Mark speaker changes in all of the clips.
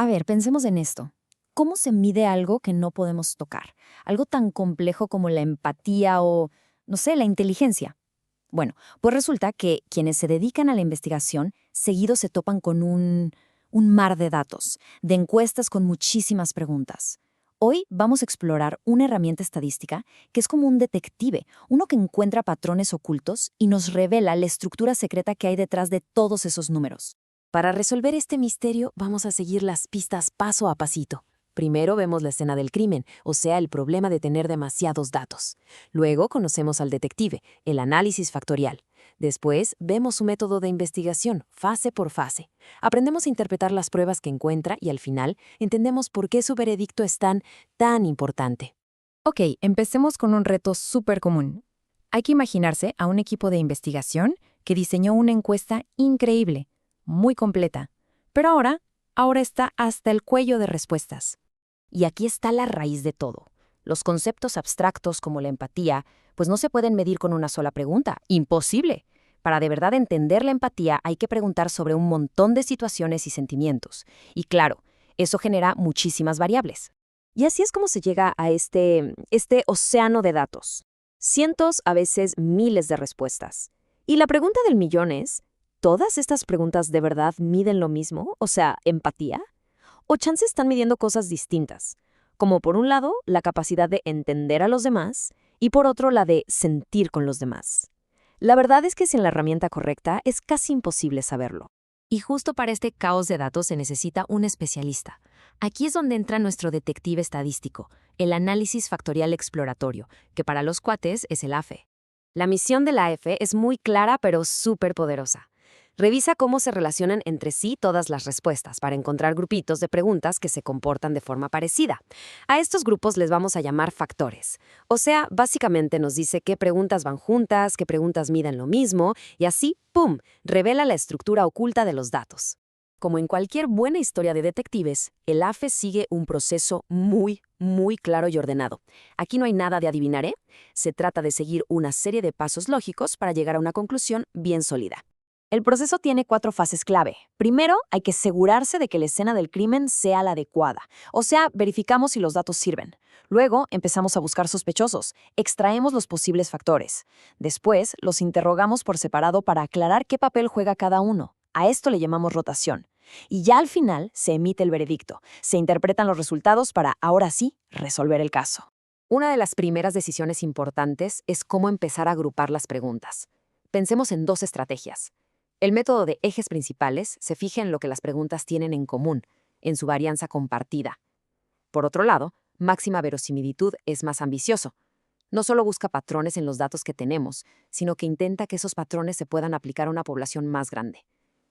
Speaker 1: A ver, pensemos en esto. ¿Cómo se mide algo que no podemos tocar? Algo tan complejo como la empatía o, no sé, la inteligencia. Bueno, pues resulta que quienes se dedican a la investigación seguido se topan con un mar de datos, de encuestas con muchísimas preguntas. Hoy vamos a explorar una herramienta estadística que es como un detective, uno que encuentra patrones ocultos y nos revela la estructura secreta que hay detrás de todos esos números.
Speaker 2: Para resolver este misterio, vamos a seguir las pistas paso a pasito. Primero vemos la escena del crimen, o sea, el problema de tener demasiados datos. Luego conocemos al detective, el análisis factorial. Después vemos su método de investigación, fase por fase. Aprendemos a interpretar las pruebas que encuentra y al final entendemos por qué su veredicto es tan importante.
Speaker 3: Ok, empecemos con un reto súper común. Hay que imaginarse a un equipo de investigación que diseñó una encuesta increíble, muy completa, pero ahora está hasta el cuello de respuestas.
Speaker 1: Y aquí está la raíz de todo. Los conceptos abstractos como la empatía, pues no se pueden medir con una sola pregunta. ¡Imposible! Para de verdad entender la empatía hay que preguntar sobre un montón de situaciones y sentimientos. Y claro, eso genera muchísimas variables. Y así es como se llega a este océano de datos. Cientos, a veces miles de respuestas. Y la pregunta del millón es, ¿todas estas preguntas de verdad miden lo mismo? O sea, ¿empatía? ¿O chance están midiendo cosas distintas? Como por un lado, la capacidad de entender a los demás y por otro, la de sentir con los demás. La verdad es que sin la herramienta correcta es casi imposible saberlo.
Speaker 2: Y justo para este caos de datos se necesita un especialista. Aquí es donde entra nuestro detective estadístico, el análisis factorial exploratorio, que para los cuates es el AFE.
Speaker 1: La misión de la AFE es muy clara pero súper poderosa. Revisa cómo se relacionan entre sí todas las respuestas para encontrar grupitos de preguntas que se comportan de forma parecida. A estos grupos les vamos a llamar factores. O sea, básicamente nos dice qué preguntas van juntas, qué preguntas miden lo mismo, y así, ¡pum!, revela la estructura oculta de los datos. Como en cualquier buena historia de detectives, el AFE sigue un proceso muy claro y ordenado. Aquí no hay nada de adivinar, ¿eh? Se trata de seguir una serie de pasos lógicos para llegar a una conclusión bien sólida. El proceso tiene 4 fases clave. Primero, hay que asegurarse de que la escena del crimen sea la adecuada. O sea, verificamos si los datos sirven. Luego, empezamos a buscar sospechosos. Extraemos los posibles factores. Después, los interrogamos por separado para aclarar qué papel juega cada uno. A esto le llamamos rotación. Y ya al final, se emite el veredicto. Se interpretan los resultados para, ahora sí, resolver el caso. Una de las primeras decisiones importantes es cómo empezar a agrupar las preguntas. Pensemos en 2 estrategias. El método de ejes principales se fija en lo que las preguntas tienen en común, en su varianza compartida. Por otro lado, máxima verosimilitud es más ambicioso. No solo busca patrones en los datos que tenemos, sino que intenta que esos patrones se puedan aplicar a una población más grande.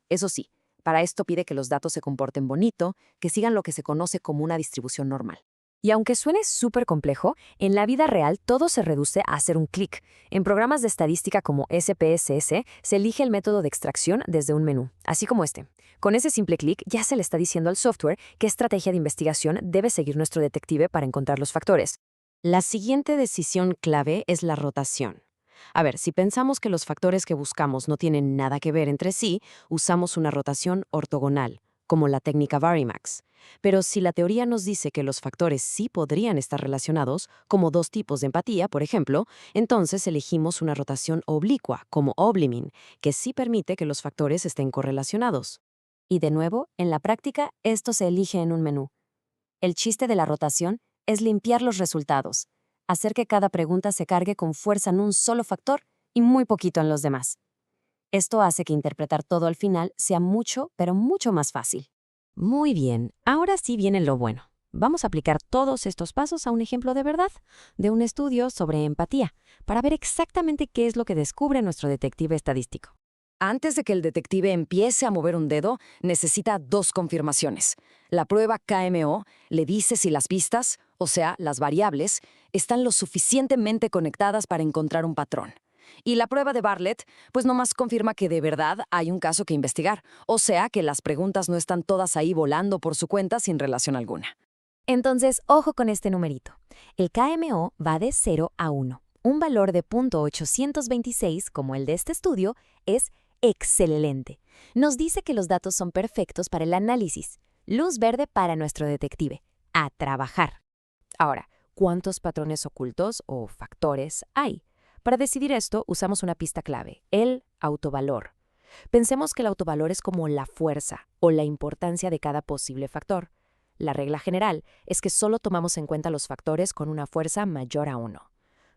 Speaker 1: Eso sí, para esto pide que los datos se comporten bonito, que sigan lo que se conoce como una distribución normal. Y aunque suene súper complejo, en la vida real todo se reduce a hacer un clic. En programas de estadística como SPSS se elige el método de extracción desde un menú, así como este. Con ese simple clic ya se le está diciendo al software qué estrategia de investigación debe seguir nuestro detective para encontrar los factores. La siguiente decisión clave es la rotación. A ver, si pensamos que los factores que buscamos no tienen nada que ver entre sí, usamos una rotación ortogonal, como la técnica Varimax. Pero si la teoría nos dice que los factores sí podrían estar relacionados, como 2 tipos de empatía, por ejemplo, entonces elegimos una rotación oblicua, como Oblimin, que sí permite que los factores estén correlacionados. Y de nuevo, en la práctica, esto se elige en un menú. El chiste de la rotación es limpiar los resultados, hacer que cada pregunta se cargue con fuerza en un solo factor y muy poquito en los demás. Esto hace que interpretar todo al final sea mucho, pero mucho más fácil.
Speaker 2: Muy bien, ahora sí viene lo bueno. Vamos a aplicar todos estos pasos a un ejemplo de verdad, de un estudio sobre empatía, para ver exactamente qué es lo que descubre nuestro detective estadístico.
Speaker 1: Antes de que el detective empiece a mover un dedo, necesita 2 confirmaciones. La prueba KMO le dice si las pistas, o sea, las variables, están lo suficientemente conectadas para encontrar un patrón. Y la prueba de Bartlett, pues nomás confirma que de verdad hay un caso que investigar, o sea, que las preguntas no están todas ahí volando por su cuenta sin relación alguna.
Speaker 2: Entonces, ojo con este numerito. El KMO va de 0 a 1. Un valor de .826, como el de este estudio, es excelente. Nos dice que los datos son perfectos para el análisis. Luz verde para nuestro detective. A trabajar. Ahora, ¿cuántos patrones ocultos o factores hay? Para decidir esto, usamos una pista clave, el autovalor. Pensemos que el autovalor es como la fuerza o la importancia de cada posible factor. La regla general es que solo tomamos en cuenta los factores con una fuerza mayor a 1.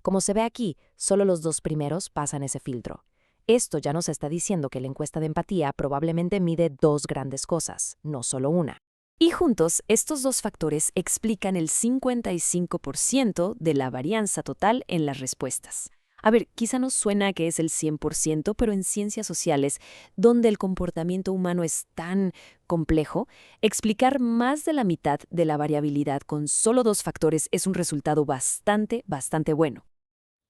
Speaker 2: Como se ve aquí, solo los 2 primeros pasan ese filtro. Esto ya nos está diciendo que la encuesta de empatía probablemente mide 2 grandes cosas, no solo una. Y juntos, estos 2 factores explican el 55% de la varianza total en las respuestas. A ver, quizá nos suena que es el 100%, pero en ciencias sociales, donde el comportamiento humano es tan complejo, explicar más de la mitad de la variabilidad con solo 2 factores es un resultado bastante bueno.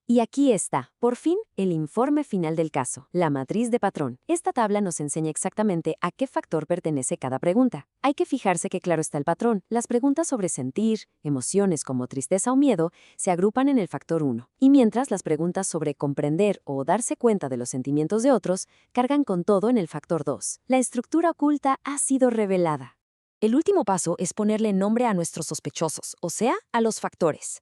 Speaker 1: Y aquí está, por fin, el informe final del caso, la matriz de patrón. Esta tabla nos enseña exactamente a qué factor pertenece cada pregunta. Hay que fijarse que claro está el patrón. Las preguntas sobre sentir, emociones como tristeza o miedo, se agrupan en el factor 1. Y mientras las preguntas sobre comprender o darse cuenta de los sentimientos de otros, cargan con todo en el factor 2. La estructura oculta ha sido revelada. El último paso es ponerle nombre a nuestros sospechosos, o sea, a los factores.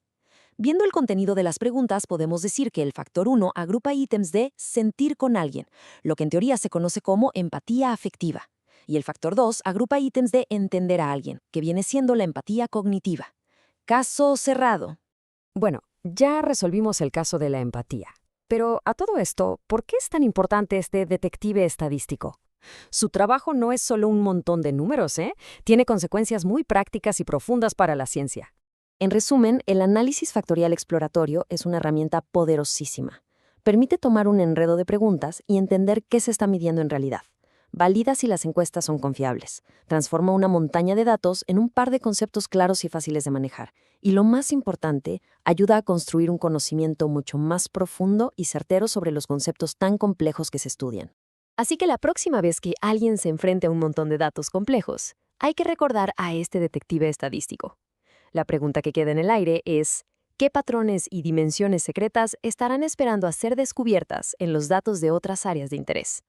Speaker 1: Viendo el contenido de las preguntas, podemos decir que el factor 1 agrupa ítems de sentir con alguien, lo que en teoría se conoce como empatía afectiva. Y el factor 2 agrupa ítems de entender a alguien, que viene siendo la empatía cognitiva. Caso cerrado.
Speaker 3: Bueno, ya resolvimos el caso de la empatía. Pero a todo esto, ¿por qué es tan importante este detective estadístico? Su trabajo no es solo un montón de números, ¿eh? Tiene consecuencias muy prácticas y profundas para la ciencia.
Speaker 2: En resumen, el análisis factorial exploratorio es una herramienta poderosísima. Permite tomar un enredo de preguntas y entender qué se está midiendo en realidad. Valida si las encuestas son confiables. Transforma una montaña de datos en un par de conceptos claros y fáciles de manejar. Y lo más importante, ayuda a construir un conocimiento mucho más profundo y certero sobre los conceptos tan complejos que se estudian. Así que la próxima vez que alguien se enfrente a un montón de datos complejos, hay que recordar a este detective estadístico. La pregunta que queda en el aire es, ¿qué patrones y dimensiones secretas estarán esperando a ser descubiertas en los datos de otras áreas de interés?